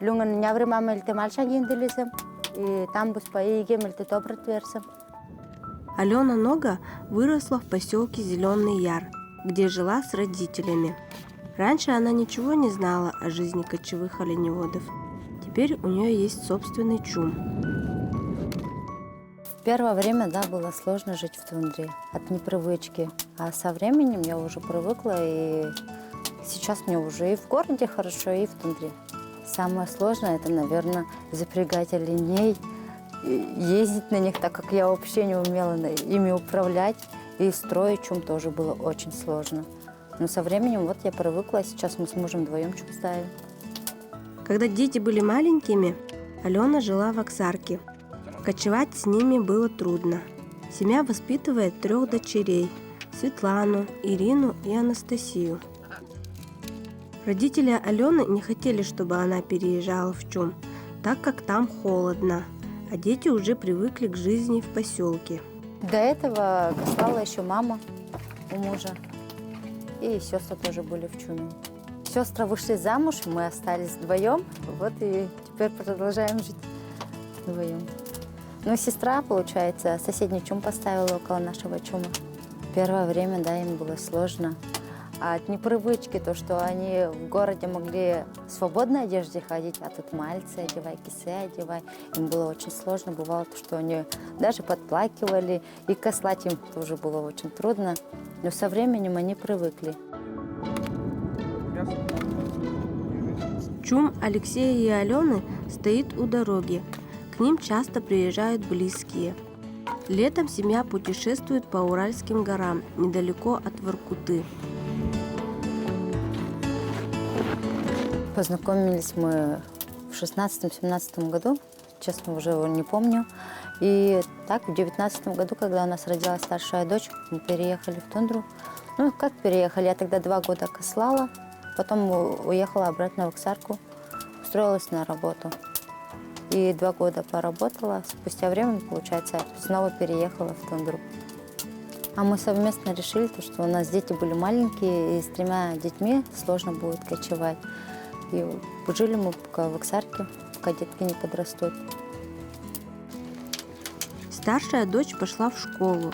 Люнган няврымам эльте мальчак генделисем, и там буспа и гемельте добрат версем. Алена Нога выросла в поселке Зеленый Яр, где жила с родителями. Раньше она ничего не знала о жизни кочевых оленеводов. Теперь у нее есть собственный чум. В первое время, да, было сложно жить в тундре от непривычки. А со временем я уже привыкла, и сейчас мне уже и в городе хорошо, и в тундре. Самое сложное, это, наверное, запрягать оленей, ездить на них, так как я вообще не умела ими управлять. И строить чум тоже было очень сложно. Но со временем вот я привыкла, сейчас мы с мужем вдвоем чум ставим. Когда дети были маленькими, Алена жила в Аксарке. Кочевать с ними было трудно. Семья воспитывает 3 дочерей – Светлану, Ирину и Анастасию. Родители Алены не хотели, чтобы она переезжала в чум, так как там холодно, а дети уже привыкли к жизни в поселке. До этого кослала еще мама у мужа, и сестры тоже были в чуме. Сестры вышли замуж, мы остались вдвоем, вот и теперь продолжаем жить вдвоем. Ну, сестра, получается, соседний чум поставила около нашего чума. Первое время, да, им было сложно. А от непривычки, то, что они в городе могли в свободной одежде ходить, а тут мальцы одевай, кисы одевай. Им было очень сложно. Бывало, что они даже подплакивали, и кослать им тоже было очень трудно. Но со временем они привыкли. Чум Алексея и Алены стоит у дороги. К ним часто приезжают близкие. Летом семья путешествует по Уральским горам, недалеко от Воркуты. Познакомились мы в 16-17 году, честно, уже не помню. И так, в 19 году, когда у нас родилась старшая дочь, мы переехали в тундру. Ну, как переехали? Я тогда 2 года кослала, потом уехала обратно в Аксарку, устроилась на работу. И 2 года поработала, спустя время, получается, снова переехала в тундру. А мы совместно решили, что у нас дети были маленькие, и с 3 детьми сложно будет кочевать. И жили мы пока в Аксарке, пока детки не подрастут. Старшая дочь пошла в школу.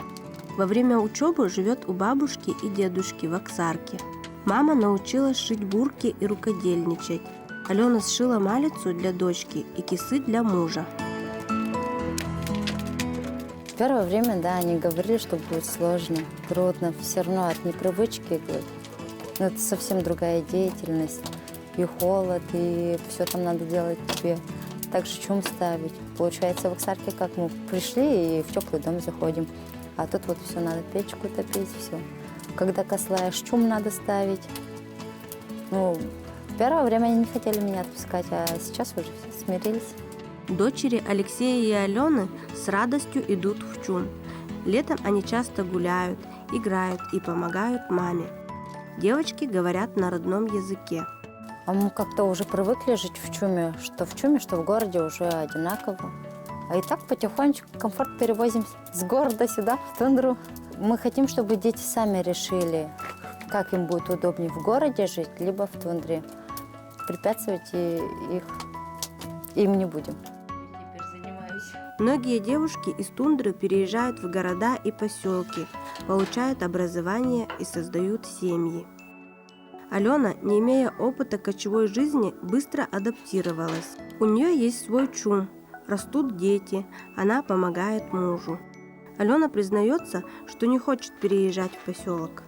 Во время учебы живет у бабушки и дедушки в Аксарке. Мама научилась шить бурки и рукодельничать. Алена сшила малицу для дочки и кисы для мужа. В первое время, да, они говорили, что будет сложно, трудно. Все равно от непривычки, ну, это совсем другая деятельность. И холод, и все там надо делать тебе. Также чум ставить. Получается, в Аксарке, как мы пришли и в теплый дом заходим. А тут вот все надо, печку топить, все. Когда кослаешь, чум надо ставить. Ну, в первое время они не хотели меня отпускать, а сейчас уже все смирились. Дочери Алексея и Алены с радостью идут в чум. Летом они часто гуляют, играют и помогают маме. Девочки говорят на родном языке. А мы как-то уже привыкли жить в чуме, что в городе уже одинаково. А и так потихонечку комфорт перевозим с города сюда, в тундру. Мы хотим, чтобы дети сами решили, как им будет удобнее в городе жить, либо в тундре. Препятствовать им не будем. Многие девушки из тундры переезжают в города и поселки, получают образование и создают семьи. Алена, не имея опыта кочевой жизни, быстро адаптировалась. У нее есть свой чум, растут дети, она помогает мужу. Алена признается, что не хочет переезжать в поселок.